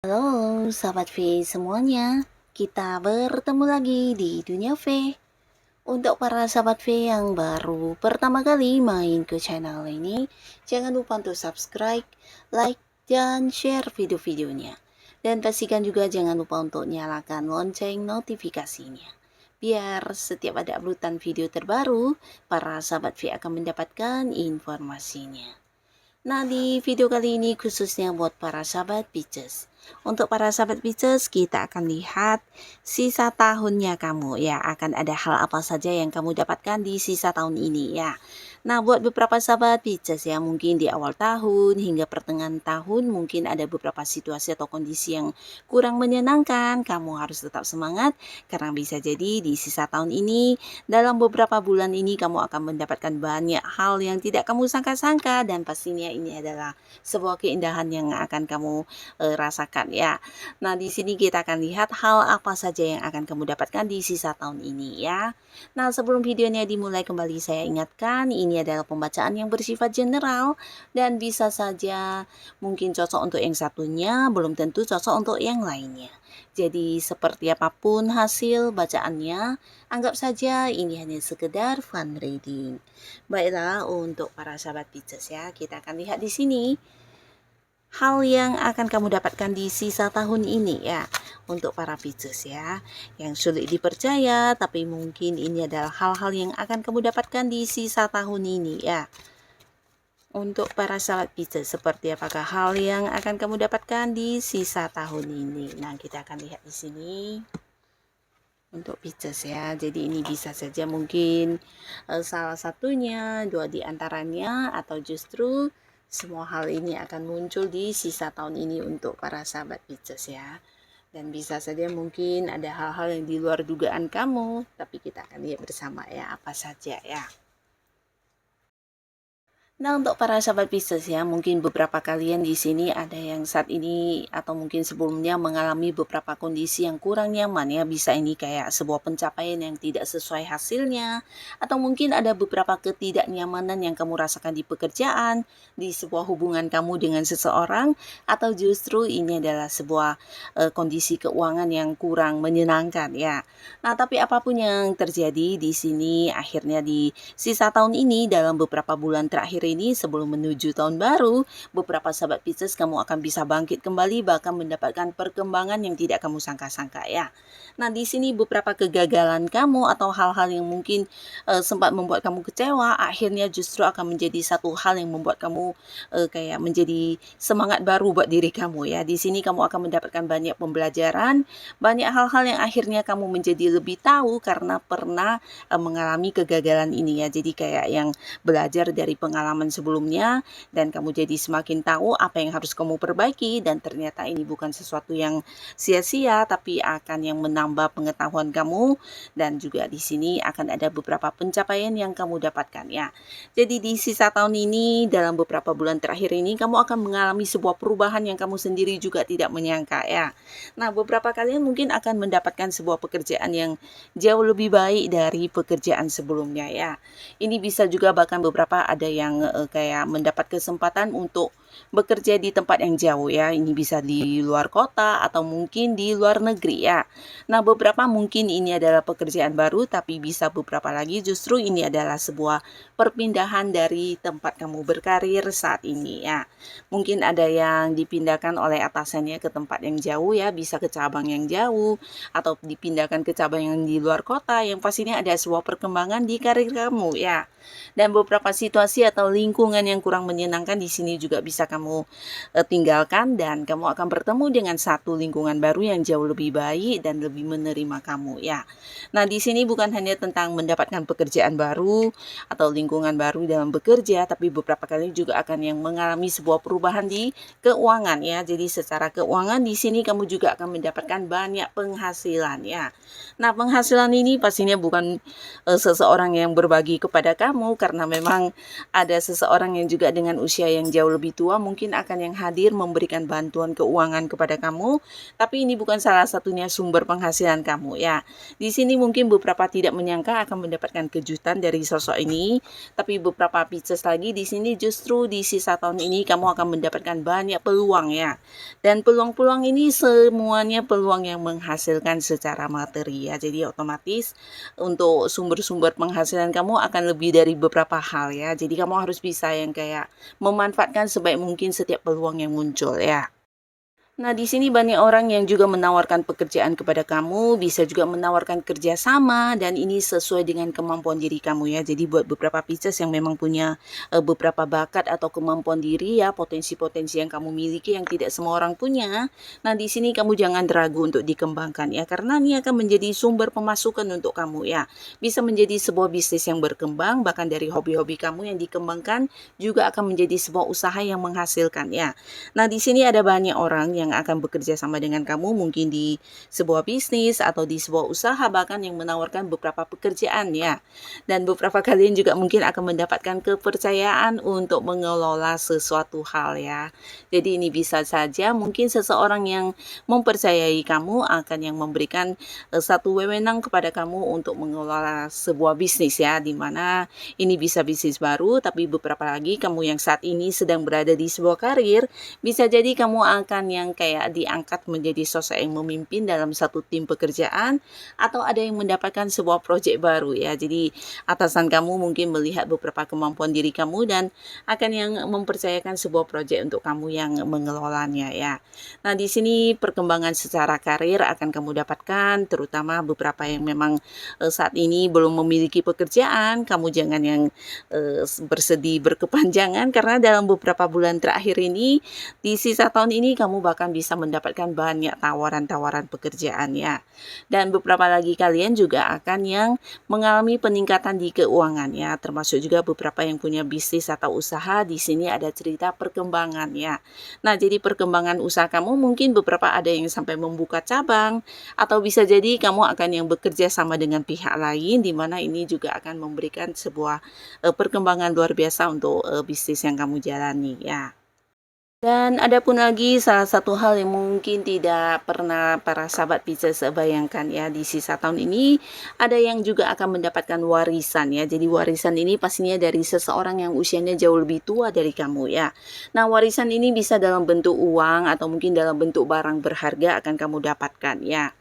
Halo sahabat V semuanya, kita bertemu lagi di Dunia V. Untuk para sahabat V yang baru pertama kali main ke channel ini, jangan lupa untuk subscribe, like, dan share video-videonya. Dan pastikan juga jangan lupa untuk nyalakan lonceng notifikasinya. Biar setiap ada uploadan video terbaru, para sahabat V akan mendapatkan informasinya. Nah, di video kali ini khususnya buat para sahabat Pisces. Untuk para sahabat Pisces, kita akan lihat sisa tahunnya kamu ya. Akan ada hal apa saja yang kamu dapatkan di sisa tahun ini ya. Nah, buat beberapa sahabat Pisces ya, mungkin di awal tahun hingga pertengahan tahun mungkin ada beberapa situasi atau kondisi yang kurang menyenangkan. Kamu harus tetap semangat karena bisa jadi di sisa tahun ini, dalam beberapa bulan ini kamu akan mendapatkan banyak hal yang tidak kamu sangka-sangka, dan pastinya ini adalah sebuah keindahan yang akan kamu rasakan ya. Nah, di sini kita akan lihat hal apa saja yang akan kamu dapatkan di sisa tahun ini ya. Nah, sebelum videonya dimulai kembali saya ingatkan ini adalah pembacaan yang bersifat general dan bisa saja mungkin cocok untuk yang satunya, belum tentu cocok untuk yang lainnya. Jadi seperti apapun hasil bacaannya, anggap saja ini hanya sekedar fun reading. Baiklah, untuk para sahabat Pisces ya, kita akan lihat di sini hal yang akan kamu dapatkan di sisa tahun ini ya. Untuk para Pisces ya, yang sulit dipercaya, tapi mungkin ini adalah hal-hal yang akan kamu dapatkan di sisa tahun ini ya. Untuk para sahabat Pisces, seperti apakah hal yang akan kamu dapatkan di sisa tahun ini? Nah, kita akan lihat di sini untuk Pisces ya. Jadi ini bisa saja mungkin salah satunya, dua di antaranya, atau justru semua hal ini akan muncul di sisa tahun ini untuk para sahabat Pisces ya. Dan bisa saja mungkin ada hal-hal yang di luar dugaan kamu, tapi kita akan lihat bersama ya apa saja ya. Nah, untuk para sahabat Pisces ya, mungkin beberapa kalian di sini ada yang saat ini atau mungkin sebelumnya mengalami beberapa kondisi yang kurang nyaman ya. Bisa ini kayak sebuah pencapaian yang tidak sesuai hasilnya, atau mungkin ada beberapa ketidaknyamanan yang kamu rasakan di pekerjaan, di sebuah hubungan kamu dengan seseorang, atau justru ini adalah sebuah kondisi keuangan yang kurang menyenangkan ya. Nah, tapi apapun yang terjadi di sini, akhirnya di sisa tahun ini dalam beberapa bulan terakhir ini sebelum menuju tahun baru, beberapa sahabat Pisces kamu akan bisa bangkit kembali, bahkan mendapatkan perkembangan yang tidak kamu sangka-sangka ya. Nah, di sini beberapa kegagalan kamu atau hal-hal yang mungkin sempat membuat kamu kecewa, akhirnya justru akan menjadi satu hal yang membuat kamu kayak menjadi semangat baru buat diri kamu ya. Di sini kamu akan mendapatkan banyak pembelajaran, banyak hal-hal yang akhirnya kamu menjadi lebih tahu karena pernah mengalami kegagalan ini ya. Jadi kayak yang belajar dari pengalaman sebelumnya, dan kamu jadi semakin tahu apa yang harus kamu perbaiki, dan ternyata ini bukan sesuatu yang sia-sia tapi akan yang menambah pengetahuan kamu, dan juga di sini akan ada beberapa pencapaian yang kamu dapatkan ya. Jadi di sisa tahun ini dalam beberapa bulan terakhir ini kamu akan mengalami sebuah perubahan yang kamu sendiri juga tidak menyangka ya. Nah, beberapa kalian mungkin akan mendapatkan sebuah pekerjaan yang jauh lebih baik dari pekerjaan sebelumnya ya. Ini bisa juga bahkan beberapa ada yang kayak mendapat kesempatan untuk bekerja di tempat yang jauh ya. Ini bisa di luar kota atau mungkin di luar negeri ya. Nah, beberapa mungkin ini adalah pekerjaan baru, tapi bisa beberapa lagi justru ini adalah sebuah perpindahan dari tempat kamu berkarir saat ini ya. Mungkin ada yang dipindahkan oleh atasannya ke tempat yang jauh ya, bisa ke cabang yang jauh atau dipindahkan ke cabang yang di luar kota, yang pastinya ada sebuah perkembangan di karir kamu ya. Dan beberapa situasi atau lingkungan yang kurang menyenangkan di sini juga bisa bisa kamu tinggalkan dan kamu akan bertemu dengan satu lingkungan baru yang jauh lebih baik dan lebih menerima kamu ya. Nah, di sini bukan hanya tentang mendapatkan pekerjaan baru atau lingkungan baru dalam bekerja, tapi beberapa kali juga akan yang mengalami sebuah perubahan di keuangan ya. Jadi secara keuangan di sini kamu juga akan mendapatkan banyak penghasilan ya. Nah, penghasilan ini pastinya bukan seseorang yang berbagi kepada kamu, karena memang ada seseorang yang juga dengan usia yang jauh lebih tua mungkin akan yang hadir memberikan bantuan keuangan kepada kamu, tapi ini bukan salah satunya sumber penghasilan kamu ya. Di sini mungkin beberapa tidak menyangka akan mendapatkan kejutan dari sosok ini, tapi beberapa Pisces lagi di sini justru di sisa tahun ini kamu akan mendapatkan banyak peluang ya. Dan peluang-peluang ini semuanya peluang yang menghasilkan secara materi ya. Jadi otomatis untuk sumber-sumber penghasilan kamu akan lebih dari beberapa hal ya. Jadi kamu harus bisa yang kayak memanfaatkan sebaik mungkin setiap peluang yang muncul ya. Nah, di sini banyak orang yang juga menawarkan pekerjaan kepada kamu, bisa juga menawarkan kerjasama, dan ini sesuai dengan kemampuan diri kamu ya. Jadi buat beberapa Pisces yang memang punya beberapa bakat atau kemampuan diri ya, potensi-potensi yang kamu miliki yang tidak semua orang punya. Nah, di sini kamu jangan ragu untuk dikembangkan ya, karena ini akan menjadi sumber pemasukan untuk kamu ya. Bisa menjadi sebuah bisnis yang berkembang, bahkan dari hobi-hobi kamu yang dikembangkan juga akan menjadi sebuah usaha yang menghasilkan ya. Nah, di sini ada banyak orang yang akan bekerja sama dengan kamu, mungkin di sebuah bisnis atau di sebuah usaha, bahkan yang menawarkan beberapa pekerjaan ya. Dan beberapa kalian juga mungkin akan mendapatkan kepercayaan untuk mengelola sesuatu hal ya. Jadi ini bisa saja mungkin seseorang yang mempercayai kamu akan yang memberikan satu wewenang kepada kamu untuk mengelola sebuah bisnis ya, dimana ini bisa bisnis baru, tapi beberapa lagi kamu yang saat ini sedang berada di sebuah karir, bisa jadi kamu akan yang kayak diangkat menjadi sosok yang memimpin dalam satu tim pekerjaan, atau ada yang mendapatkan sebuah proyek baru ya. Jadi atasan kamu mungkin melihat beberapa kemampuan diri kamu dan akan yang mempercayakan sebuah proyek untuk kamu yang mengelolanya ya. Nah, di sini perkembangan secara karir akan kamu dapatkan, terutama beberapa yang memang saat ini belum memiliki pekerjaan. Kamu jangan yang bersedih berkepanjangan, karena dalam beberapa bulan terakhir ini, di sisa tahun ini kamu bahkan bisa mendapatkan banyak tawaran-tawaran pekerjaan ya. Dan beberapa lagi kalian juga akan yang mengalami peningkatan di keuangan ya, termasuk juga beberapa yang punya bisnis atau usaha. Di sini ada cerita perkembangan ya. Nah, jadi perkembangan usaha kamu mungkin beberapa ada yang sampai membuka cabang, atau bisa jadi kamu akan yang bekerja sama dengan pihak lain, di mana ini juga akan memberikan sebuah perkembangan luar biasa untuk bisnis yang kamu jalani ya. Dan ada pun lagi salah satu hal yang mungkin tidak pernah para sahabat Pisces bayangkan ya, di sisa tahun ini ada yang juga akan mendapatkan warisan ya. Jadi warisan ini pastinya dari seseorang yang usianya jauh lebih tua dari kamu ya. Nah, warisan ini bisa dalam bentuk uang atau mungkin dalam bentuk barang berharga akan kamu dapatkan ya.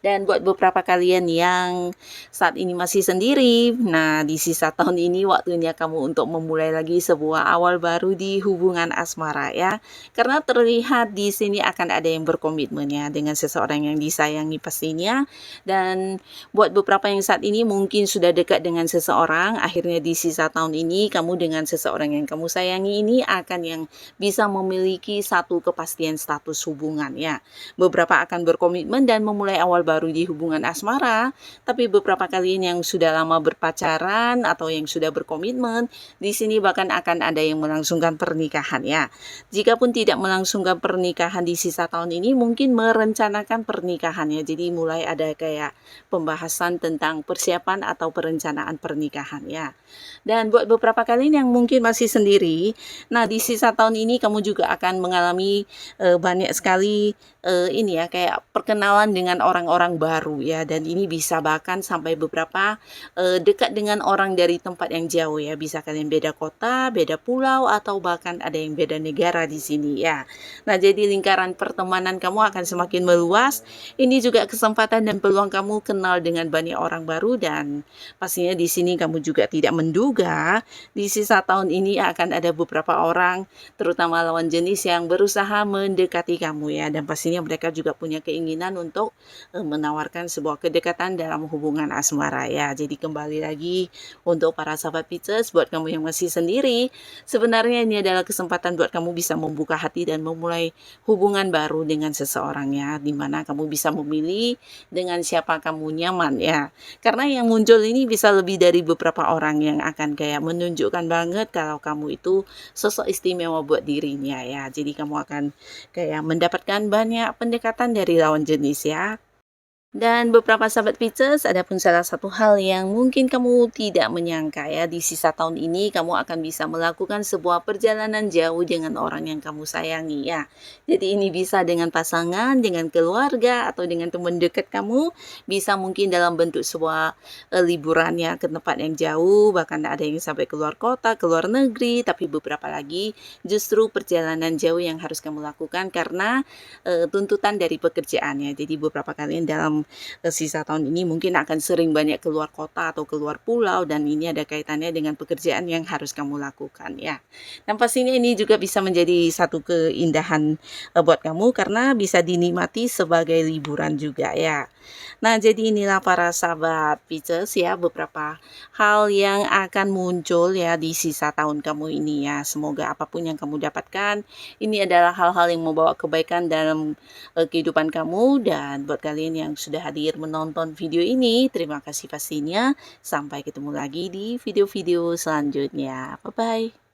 Dan buat beberapa kalian yang saat ini masih sendiri, nah di sisa tahun ini waktunya kamu untuk memulai lagi sebuah awal baru di hubungan asmara ya. Karena terlihat di sini akan ada yang berkomitmen ya dengan seseorang yang disayangi pastinya. Dan buat beberapa yang saat ini mungkin sudah dekat dengan seseorang, akhirnya di sisa tahun ini kamu dengan seseorang yang kamu sayangi ini akan yang bisa memiliki satu kepastian status hubungan ya. Beberapa akan berkomitmen dan memulai awal baru di hubungan asmara, tapi beberapa kalian yang sudah lama berpacaran atau yang sudah berkomitmen, di sini bahkan akan ada yang melangsungkan pernikahan ya. Jikapun tidak melangsungkan pernikahan di sisa tahun ini, mungkin merencanakan pernikahannya. Jadi mulai ada kayak pembahasan tentang persiapan atau perencanaan pernikahan ya. Dan buat beberapa kalian yang mungkin masih sendiri, nah di sisa tahun ini kamu juga akan mengalami banyak sekali ini ya, kayak perkenalan dengan orang-orang baru ya, dan ini bisa bahkan sampai beberapa dekat dengan orang dari tempat yang jauh ya. Bisa kalian beda kota, beda pulau, atau bahkan ada yang beda negara di sini ya. Nah, jadi lingkaran pertemanan kamu akan semakin meluas. Ini juga kesempatan dan peluang kamu kenal dengan banyak orang baru, dan pastinya di sini kamu juga tidak menduga di sisa tahun ini akan ada beberapa orang, terutama lawan jenis yang berusaha mendekati kamu ya, dan pastinya mereka juga punya keinginan untuk menawarkan sebuah kedekatan dalam hubungan asmara ya. Jadi kembali lagi untuk para sahabat Pisces, buat kamu yang masih sendiri, sebenarnya ini adalah kesempatan buat kamu bisa membuka hati dan memulai hubungan baru dengan seseorang ya, dimana kamu bisa memilih dengan siapa kamu nyaman ya. Karena yang muncul ini bisa lebih dari beberapa orang yang akan kayak menunjukkan banget kalau kamu itu sosok istimewa buat dirinya ya. Jadi kamu akan kayak mendapatkan banyak pendekatan dari lawan jenis ya. Dan beberapa sahabat Pisces, ada pun salah satu hal yang mungkin kamu tidak menyangka ya, di sisa tahun ini kamu akan bisa melakukan sebuah perjalanan jauh dengan orang yang kamu sayangi ya. Jadi ini bisa dengan pasangan, dengan keluarga, atau dengan teman dekat kamu, bisa mungkin dalam bentuk sebuah liburan ya ke tempat yang jauh, bahkan ada yang sampai keluar kota, keluar negeri, tapi beberapa lagi justru perjalanan jauh yang harus kamu lakukan karena tuntutan dari pekerjaannya. Jadi beberapa kalian dalam sisa tahun ini mungkin akan sering banyak keluar kota atau keluar pulau, dan ini ada kaitannya dengan pekerjaan yang harus kamu lakukan ya. Dan pastinya ini juga bisa menjadi satu keindahan buat kamu karena bisa dinikmati sebagai liburan juga ya. Nah, jadi inilah para sahabat Pisces ya, beberapa hal yang akan muncul ya di sisa tahun kamu ini ya. Semoga apapun yang kamu dapatkan, ini adalah hal-hal yang membawa kebaikan dalam kehidupan kamu. Dan buat kalian yang sudah hadir menonton video ini, terima kasih pastinya. Sampai ketemu lagi di video-video selanjutnya. Bye-bye.